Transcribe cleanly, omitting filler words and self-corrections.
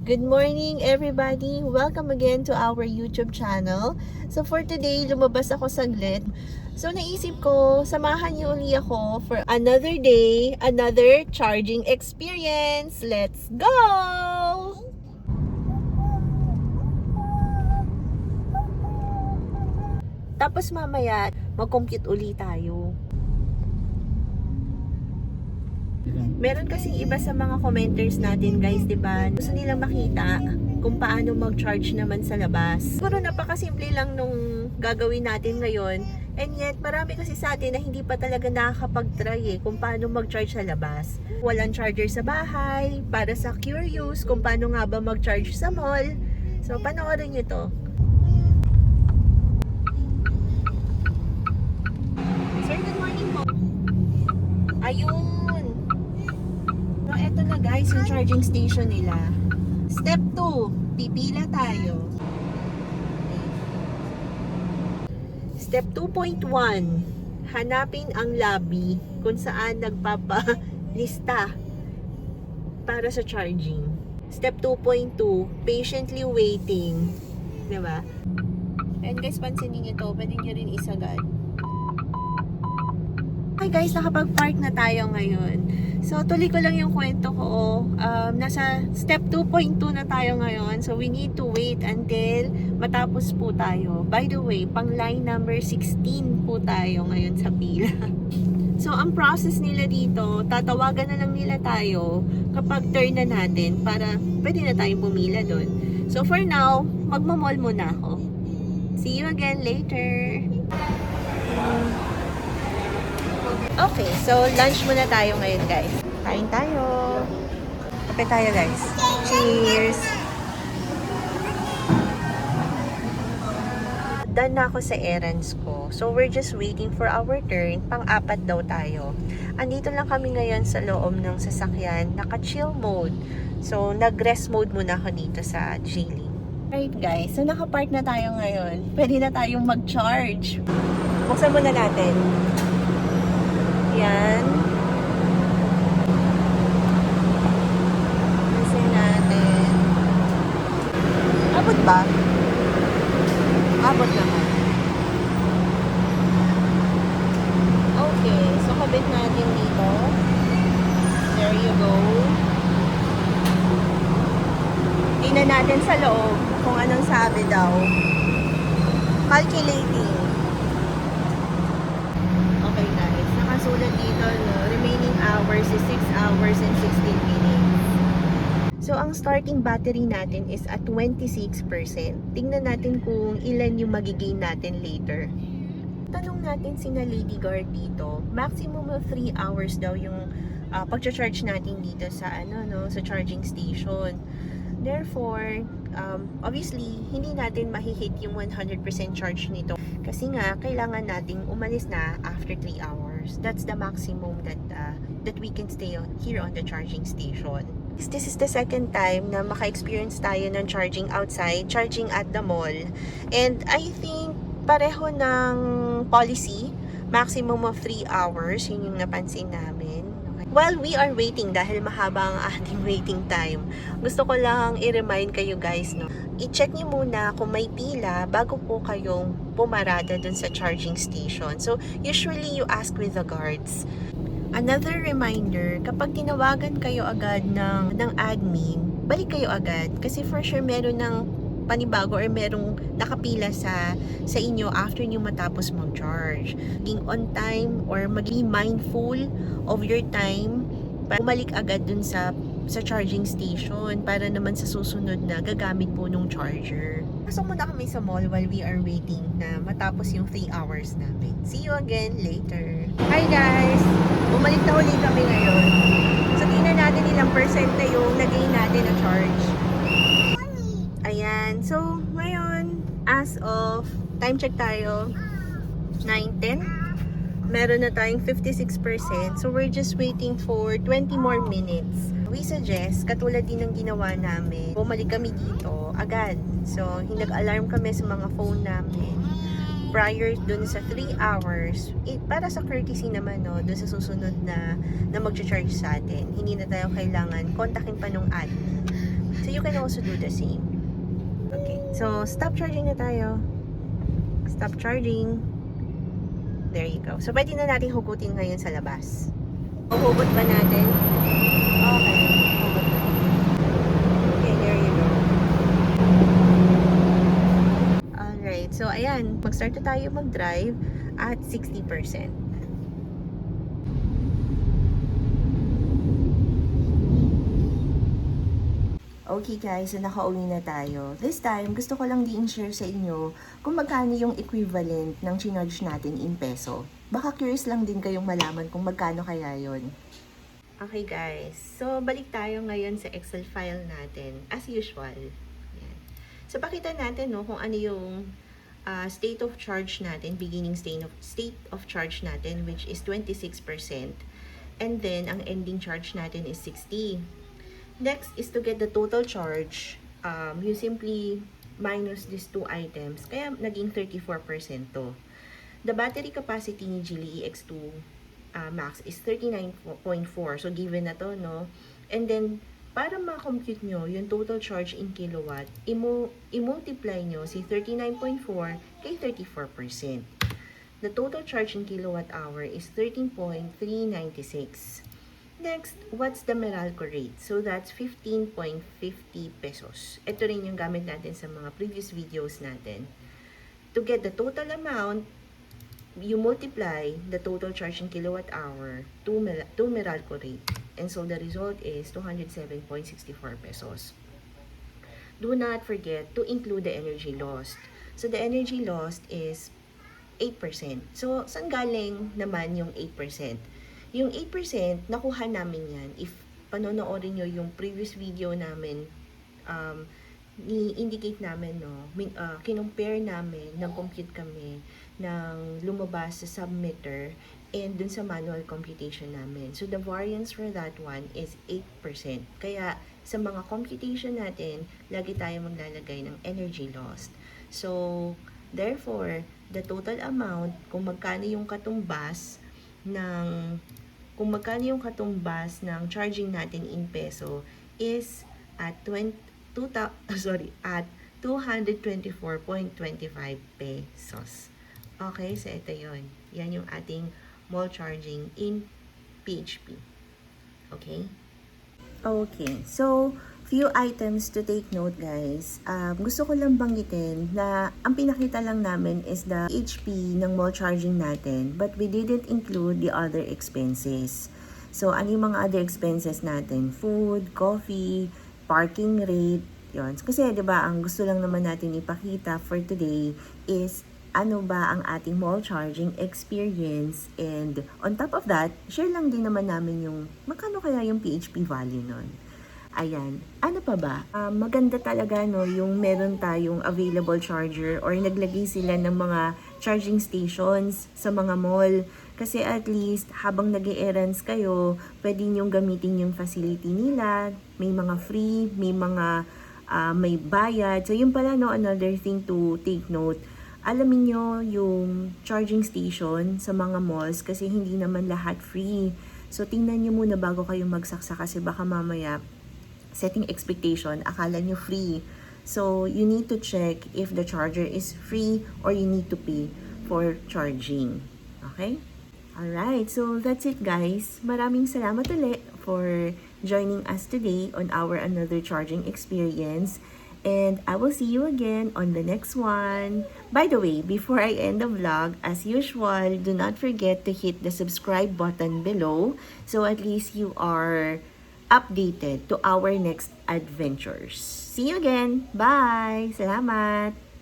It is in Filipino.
Good morning everybody! Welcome again to our YouTube channel. So for today, lumabas ako saglit. So naisip ko, samahan niyo uli ako for another day, another charging experience. Let's go! Tapos mamaya, mag-compute uli tayo. Meron kasing iba sa mga commenters natin guys, diba? Gusto nilang makita kung paano mag-charge naman sa labas. Siguro napakasimple lang nung gagawin natin ngayon. And yet, marami kasi sa atin na hindi pa talaga nakakapag-try kung paano mag-charge sa labas. Walang charger sa bahay, para sa curious kung paano nga ba mag-charge sa mall. So, panoorin nyo to. Sir, good morning po. Ayun. So, eto na guys, yung charging station nila. Step 2, pipila tayo. Step 2.1, hanapin ang lobby kung saan nagpapalista para sa charging. Step 2.2, patiently waiting. Diba? And guys, pansinin nyo to, pwede nyo rin isagad. Okay guys, nakapag-park na tayo ngayon. So, tuloy ko lang yung kwento ko. Nasa step 2.2 na tayo ngayon. So, we need to wait until matapos po tayo. By the way, pang line number 16 po tayo ngayon sa pila. So, ang process nila dito, tatawagan na lang nila tayo kapag turn na natin para pwede na tayong pumila doon. So, for now, magmamall muna ako. See you again later. Okay, so lunch muna tayo ngayon guys. Kain tayo. Kape tayo guys. Cheers! Done na ako sa errands ko. So we're just waiting for our turn. Pang-apat daw tayo. Andito lang kami ngayon sa loob ng sasakyan. Naka-chill mode. So nag-rest mode muna ako dito sa Geely. Right guys, so naka-park na tayo ngayon. Pwede na tayong mag-charge. Buksan muna natin. Yan. Kasi natin. Abot ba? Abot naman. Okay. So, kabit natin dito. There you go. Tingnan natin sa loob kung anong sabi daw. Calculating. Okay guys, nakasulat dito, no? Remaining hours is 6 hours and 16 minutes. So, ang starting battery natin is at 26%. Tingnan natin kung ilan yung magigain natin later. Tanong natin sina Lady Guard dito, maximum of 3 hours daw yung pag-charge natin dito sa, sa charging station. Therefore, obviously, hindi natin mahihit yung 100% charge nito. Kasi nga, kailangan nating umalis na after 3 hours. That's the maximum that we can stay here on the charging station. This is the second time na maka-experience tayo ng charging outside, charging at the mall. And I think pareho ng policy, maximum of 3 hours, yun yung napansin namin. While we are waiting, dahil mahaba ang ating waiting time, gusto ko lang i-remind kayo guys, no? I-check niyo muna kung may pila bago po kayong pumarada dun sa charging station. So, usually you ask with the guards. Another reminder, kapag tinawagan kayo agad ng admin, balik kayo agad. Kasi for sure meron ng panibago or merong nakapila sa inyo after nyo matapos mag-charge. Maging on time or maging mindful of your time para bumalik agad dun sa charging station para naman sa susunod na gagamit po nung charger. Pasok muna kami sa mall while we are waiting na matapos yung 3 hours namin. See you again later. Hi guys! Bumalik na ulit kami ngayon. So tingnan natin ilang percent na yung nagain natin na charge. Ayan. So, ngayon, as of, time check tayo, 9:10. Meron na tayong 56%. So, we're just waiting for 20 more minutes. We suggest, katulad din ng ginawa namin, bumalik kami dito agad. So, nag-alarm kami sa mga phone namin prior dun sa 3 hours. Para sa courtesy naman, no, dun sa susunod na mag-charge sa atin. Hindi na tayo kailangan kontakin pa nung admin. So you can also do the same. Okay, so stop charging na tayo. Stop charging. There you go. So pwede na natin hugutin ngayon sa labas. Hugot ba natin? Okay. Hugot na. Okay, there you go. Alright, so ayan, mag-start na tayo mag-drive at 60%. Okay guys, so nakauwi na tayo. This time, gusto ko lang di-share sa inyo kung magkano yung equivalent ng chinarge natin in peso. Baka curious lang din kayong malaman kung magkano kaya yon. Okay guys, so balik tayo ngayon sa Excel file natin as usual. Yan. So pakita natin no, kung ano yung state of charge natin, beginning state of charge natin, which is 26%. And then, ang ending charge natin is 60. Next is to get the total charge. You simply minus these two items. Kaya naging 34% to. The battery capacity ni Geely EX2 Max is 39.4. So, given na to, no? And then, para ma-compute nyo yung total charge in kilowatt, i-multiply nyo si 39.4 kay 34%. The total charge in kilowatt hour is 13.396. Next, what's the Meralco rate? So, that's 15.50 pesos. Ito rin yung gamit natin sa mga previous videos natin. To get the total amount, you multiply the total charge in kilowatt hour to Meralco rate. And so, the result is 207.64 pesos. Do not forget to include the energy lost. So, the energy lost is 8%. So, saan galing naman yung 8%? Yung 8%, nakuha namin yan. If panonoorin nyo yung previous video namin, ni-indicate namin, no, kinumpare namin, nag-compute kami ng lumabas sa submitter and dun sa manual computation namin. So, the variance for that one is 8%. Kaya, sa mga computation natin, lagi tayo maglalagay ng energy lost. So, therefore, the total amount, kung magkano yung katumbas ng charging natin in peso is at 224.25 pesos. Okay, so ito yun. Yan yung ating mall charging in PHP. Okay? Okay, so few items to take note guys. Gusto ko lang banggitin na ang pinakita lang namin is the HP ng mall charging natin, but we didn't include the other expenses. So ano yung mga other expenses natin? Food, coffee, parking rate, yun. Kasi 'di ba, ang gusto lang naman natin ipakita for today is ano ba ang ating mall charging experience, and on top of that, share lang din naman namin yung magkano kaya yung PHP value nun. Ayan. Ano pa ba? Maganda talaga no, yung meron tayong available charger or naglagay sila ng mga charging stations sa mga mall. Kasi at least, habang nag-e-errands kayo, pwede nyong gamitin yung facility nila. May mga free, may mga may bayad. So, yun pala no, another thing to take note. Alamin nyo yung charging station sa mga malls kasi hindi naman lahat free. So, tingnan nyo muna bago kayo magsaksa kasi baka mamaya setting expectation, akala nyo free. So, you need to check if the charger is free or you need to pay for charging. Okay? Alright, so that's it guys. Maraming salamat ulit for joining us today on our another charging experience. And I will see you again on the next one. By the way, before I end the vlog, as usual, do not forget to hit the subscribe button below so at least you are updated to our next adventures. See you again. Bye! Salamat!